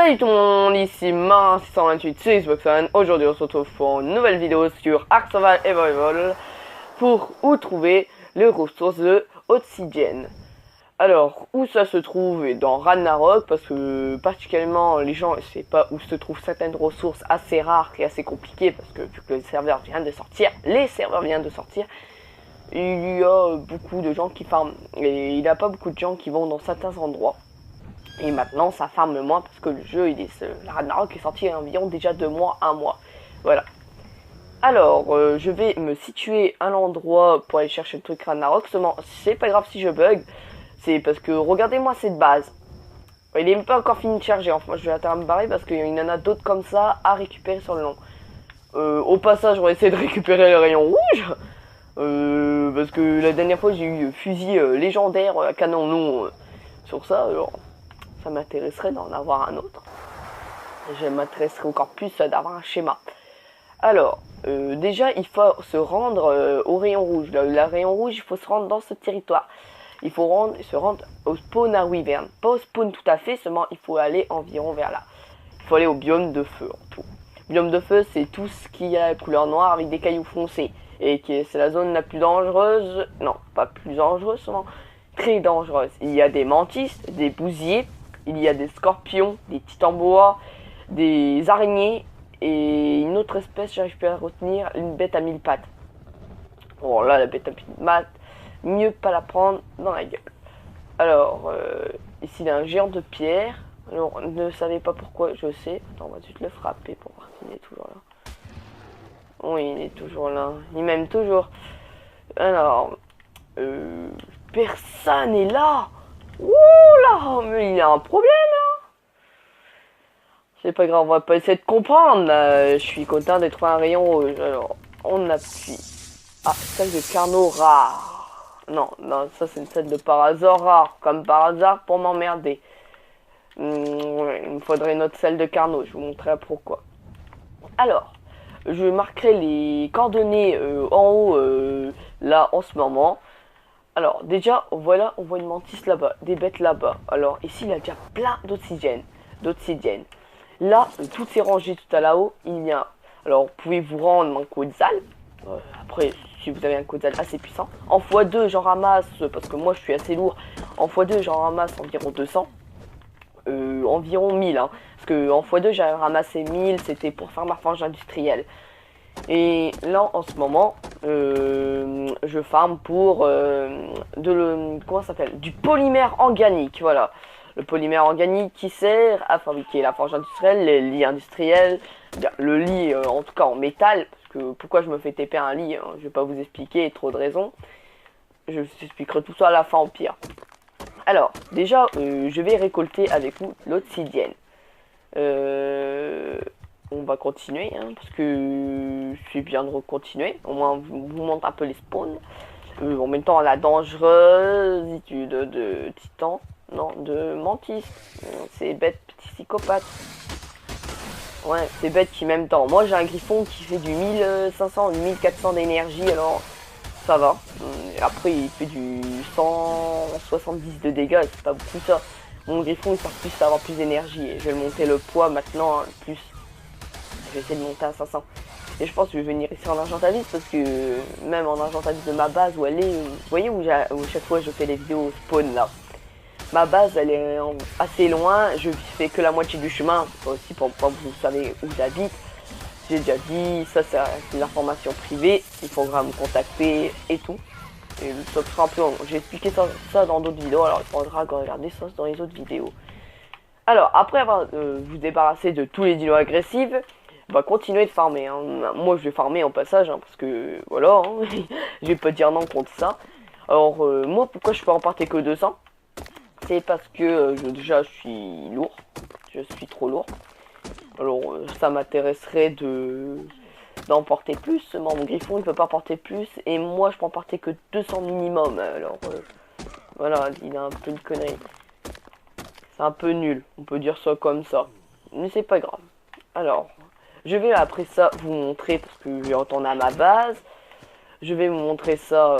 Salut tout le monde, ici Marin628 sur Xbox One. Aujourd'hui on se retrouve pour une nouvelle vidéo sur Ark Survival Evolve pour où trouver les ressources de Obsidienne. Alors, où ça se trouve? Dans Ragnarok, parce que particulièrement les gens ne savent pas où se trouvent certaines ressources assez rares et assez compliquées, parce que vu que le serveur vient de sortir, il y a beaucoup de gens qui farment, et il n'y a pas beaucoup de gens qui vont dans certains endroits. Et maintenant ça farme moins parce que le jeu, la Ragnarok est sorti il y a environ déjà 2 mois, 1 mois. Voilà. Alors, je vais me situer à l'endroit pour aller chercher le truc Ragnarok. Seulement, c'est pas grave si je bug. C'est parce que, regardez-moi cette base. Il est même pas encore fini de charger. Enfin, je vais attendre à me barrer parce qu'il y en a d'autres comme ça à récupérer sur le long. Au passage, on va essayer de récupérer le rayon rouge. Parce que la dernière fois, j'ai eu fusil légendaire à canon long sur ça. Alors, ça m'intéresserait d'en avoir un autre. Je m'intéresserais encore plus d'avoir un schéma. Alors, déjà, il faut se rendre au rayon rouge. Le rayon rouge, il faut se rendre dans ce territoire. Il faut se rendre au spawn à Wyvern. Pas au spawn tout à fait, seulement il faut aller environ vers là. Il faut aller au biome de feu en tout. Biome de feu, c'est tout ce qui a couleur noire avec des cailloux foncés. Et c'est la zone la plus dangereuse. Non, pas plus dangereuse, seulement très dangereuse. Il y a des mantis, des bousiers. Il y a des scorpions, des titans bois, des araignées et une autre espèce, j'arrive plus à retenir, une bête à 1000 pattes. Bon là, la bête à 1000 pattes, mieux pas la prendre dans la gueule. Alors, ici il y a un géant de pierre. Alors, ne savez pas pourquoi, je sais. Attends, on va juste le frapper pour voir s'il est toujours là. Oui, il est toujours là. Il m'aime toujours. Alors, personne n'est là. Ouh là, mais il y a un problème là. C'est pas grave, on va pas essayer de comprendre. Je suis content d'être un rayon rouge. Alors, on appuie. Ah, celle de Carnot rare. Non, non, ça c'est une celle de par hasard rare. Comme par hasard pour m'emmerder. Il me faudrait une autre celle de Carnot. Je vous montrerai pourquoi. Alors, je marquerai les coordonnées en haut là en ce moment. Alors déjà, voilà, on voit une mantis là-bas, des bêtes là-bas. Alors ici, il y a déjà plein d'obsidienne. Là, toutes ces rangées tout à là-haut, il y a... Alors, vous pouvez vous rendre en Quetzal. Après, si vous avez un Quetzal assez puissant. En x2, j'en ramasse, parce que moi, je suis assez lourd. En x2, j'en ramasse environ 200. Environ 1000, hein. Parce que en x2, j'avais ramassé 1000, c'était pour faire ma forge industrielle. Et là en ce moment je farm pour comment ça s'appelle, du polymère organique. Voilà, le polymère organique qui sert à fabriquer la forge industrielle, les lits industriels, le lit en tout cas en métal. Parce que pourquoi je me fais TP un lit, hein, je vais pas vous expliquer, trop de raisons. Je vous expliquerai tout ça à la fin au pire. Alors déjà je vais récolter avec vous l'obsidienne. On va continuer, hein, parce que c'est bien de continuer. Au moins, vous montre un peu les spawns. En même temps, la dangerosité de titan, non, de mantis. C'est bête, petit psychopathe. Ouais, c'est bête qui, même temps. Moi, j'ai un griffon qui fait du 1500, 1400 d'énergie, alors ça va. Et après, il fait du 170 de dégâts, c'est pas beaucoup ça. Mon griffon, il sert plus à avoir plus d'énergie. Et je vais monter le poids maintenant, hein, plus. Je vais essayer de monter à 500. Et je pense que je vais venir ici en Argentavis parce que même en Argentavis de ma base où elle est, vous voyez où chaque fois je fais des vidéos spawn là. Ma base elle est assez loin, je fais que la moitié du chemin aussi pour que vous savez où j'habite. J'ai déjà dit, ça c'est une information privée, il faudra me contacter et tout. Et ça sera un peu long. J'ai expliqué ça dans d'autres vidéos, alors il faudra regarder ça dans les autres vidéos. Alors après avoir vous débarrasser de tous les dinos agressifs, on va continuer de farmer, hein. Moi je vais farmer en passage, hein, parce que voilà, hein, je vais pas dire non contre ça. Alors moi pourquoi je peux en porter que 200? C'est parce que déjà je suis lourd, je suis trop lourd. Alors ça m'intéresserait d'en porter plus, seulement mon griffon il peut pas porter plus et moi je peux en porter que 200 minimum. Alors voilà, il a un peu une connerie. C'est un peu nul, on peut dire ça comme ça, mais c'est pas grave. Alors je vais après ça vous montrer, parce que je vais retourner à ma base. Je vais vous montrer ça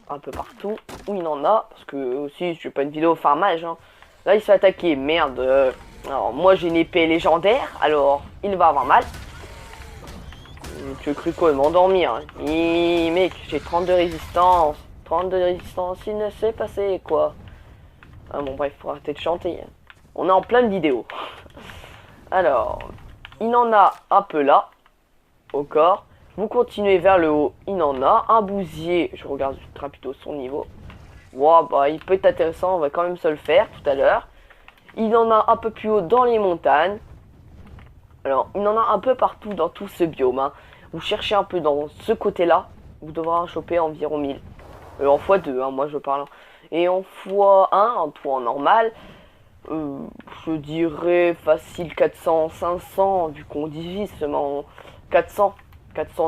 un peu partout où il en a. Parce que aussi je fais pas une vidéo farmage, hein. Là il se fait attaquer, merde. Alors moi j'ai une épée légendaire, alors il va avoir mal. Tu cru quoi, m'endormir hein. Mec, j'ai 32 résistance. 32 résistance, il ne s'est passé quoi. Ah bon bref, faut arrêter de chanter. On est en pleine vidéo. Alors, il en a un peu là, au corps. Vous continuez vers le haut, il en a. Un bousier, je regarde rapido son niveau. Wow, bah il peut être intéressant, on va quand même se le faire tout à l'heure. Il en a un peu plus haut dans les montagnes. Alors, il en a un peu partout dans tout ce biome. Hein. Vous cherchez un peu dans ce côté-là, vous devrez en choper environ 1000. En x2, hein, moi je parle. Et en x1, en tout en normal, je dirais facile 400, 500, vu qu'on divise seulement 400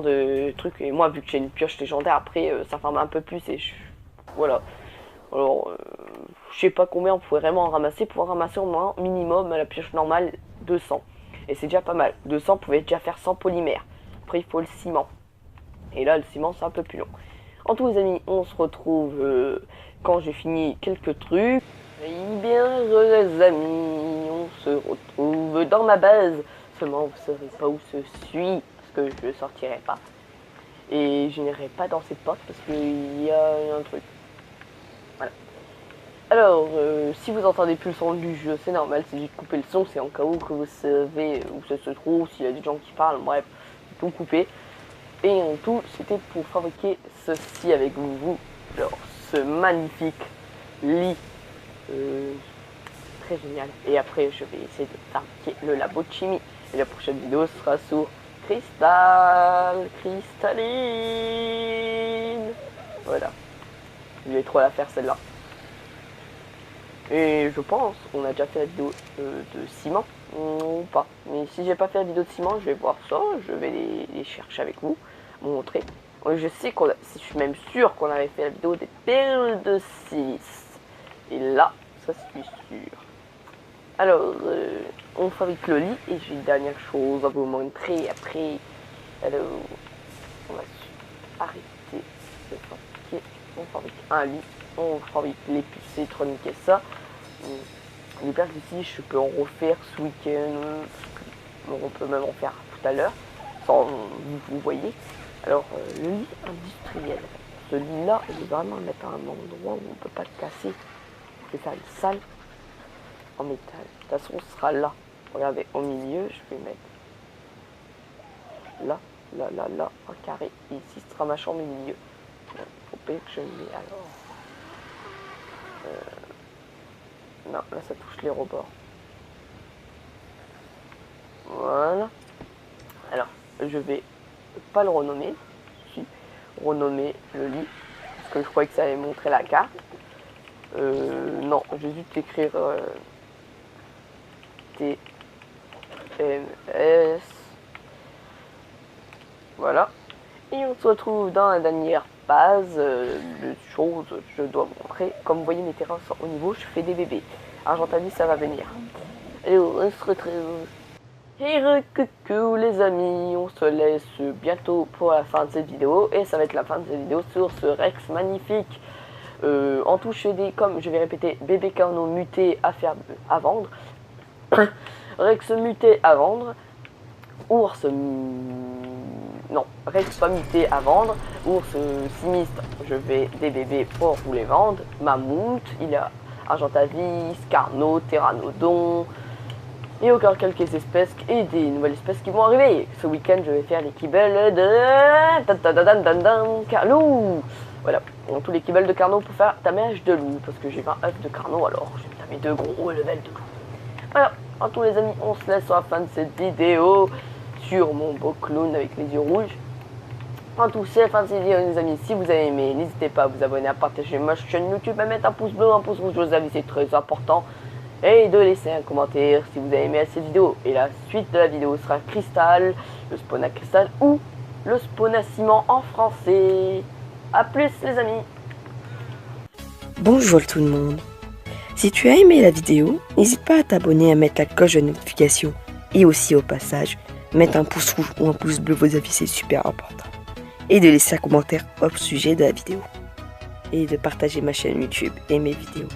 de trucs. Et moi, vu que j'ai une pioche légendaire, après, ça farme un peu plus et voilà. Alors, je sais pas combien on pourrait vraiment en ramasser. Pour en ramasser au moins minimum à la pioche normale 200. Et c'est déjà pas mal. 200 pouvait déjà faire 100 polymères. Après, il faut le ciment. Et là, le ciment, c'est un peu plus long. En tout, les amis, on se retrouve quand j'ai fini quelques trucs. Et bien, les amis, on se retrouve dans ma base. Seulement, vous ne saurez pas où je suis, parce que je ne sortirai pas. Et je n'irai pas dans cette porte, parce qu'il y a un truc. Voilà. Alors, si vous entendez plus le son du jeu, c'est normal, c'est juste couper le son, c'est en cas où que vous savez où ça se trouve, s'il y a des gens qui parlent, bref, tout couper. Et en tout, c'était pour fabriquer ceci avec vous. Alors, ce magnifique lit. Très génial. Et après, je vais essayer de fabriquer le labo de chimie. Et la prochaine vidéo sera sur cristalline. Voilà. Je vais trop la faire celle-là. Et je pense qu'on a déjà fait la vidéo de ciment ou pas. Mais si j'ai pas fait la vidéo de ciment, je vais voir ça. Je vais les chercher avec vous, montrer. Je sais qu'on a, je suis même sûr qu'on avait fait la vidéo des perles de silice. Et là, ça c'est sûr. Alors, on fabrique le lit et j'ai une dernière chose à vous montrer après. Alors, on va arrêter de fabriquer. On fabrique un lit. On fabrique les puces électroniques et ça. Les perles ici, je peux en refaire ce week-end. On peut même en faire tout à l'heure. Sans vous voyez. Alors, le lit industriel. Ce lit-là, je vais vraiment le mettre à un endroit où on ne peut pas le casser. Je vais faire une salle en métal. De toute façon, ce sera là. Regardez, au milieu, je vais mettre là, un carré. Et ici, ce sera ma chambre au milieu. Faut pas que je mets alors. Non, là, ça touche les rebords. Voilà. Alors, je vais pas le renommer. Si, renommer le lit. Parce que je croyais que ça allait montrer la carte. Non, je vais juste écrire TMS. Voilà. Et on se retrouve dans la dernière phase de choses que je dois montrer. Comme vous voyez, mes terrains sont au niveau, je fais des bébés. Argentanie, ça va venir. Et on se retrouve. Et coucou les amis, on se laisse bientôt pour la fin de cette vidéo. Et ça va être la fin de cette vidéo sur ce Rex magnifique. En touche des, comme je vais répéter, bébé carno muté à vendre. Rex muté à vendre. Ours non, Rex pas muté à vendre. Ours sinistre, je vais des bébés pour vous les vendre. Mammouth, il y a Argentavis, Carno, Pteranodon. Et encore quelques espèces et des nouvelles espèces qui vont arriver. Ce week-end, je vais faire les kibbles de Carlo. Voilà, tous les kibbles de Carno pour faire tamage de loup. Parce que j'ai 20 œufs de Carno, alors je vais tamer de gros levels de loup. Voilà, à tous les amis, on se laisse à la fin de cette vidéo sur mon beau clown avec les yeux rouges. En tout, c'est la fin de cette vidéo, les amis. Si vous avez aimé, n'hésitez pas à vous abonner, à partager ma chaîne YouTube, à mettre un pouce bleu, un pouce rouge aux avis, c'est très important. Et de laisser un commentaire si vous avez aimé cette vidéo. Et la suite de la vidéo sera Cristal, le spawn à cristal ou le spawn à ciment en français. A plus les amis. Bonjour tout le monde. Si tu as aimé la vidéo, n'hésite pas à t'abonner, à mettre la cloche de notification. Et aussi au passage, mettre un pouce rouge ou un pouce bleu, vos avis c'est super important. Et de laisser un commentaire au sujet de la vidéo. Et de partager ma chaîne YouTube et mes vidéos.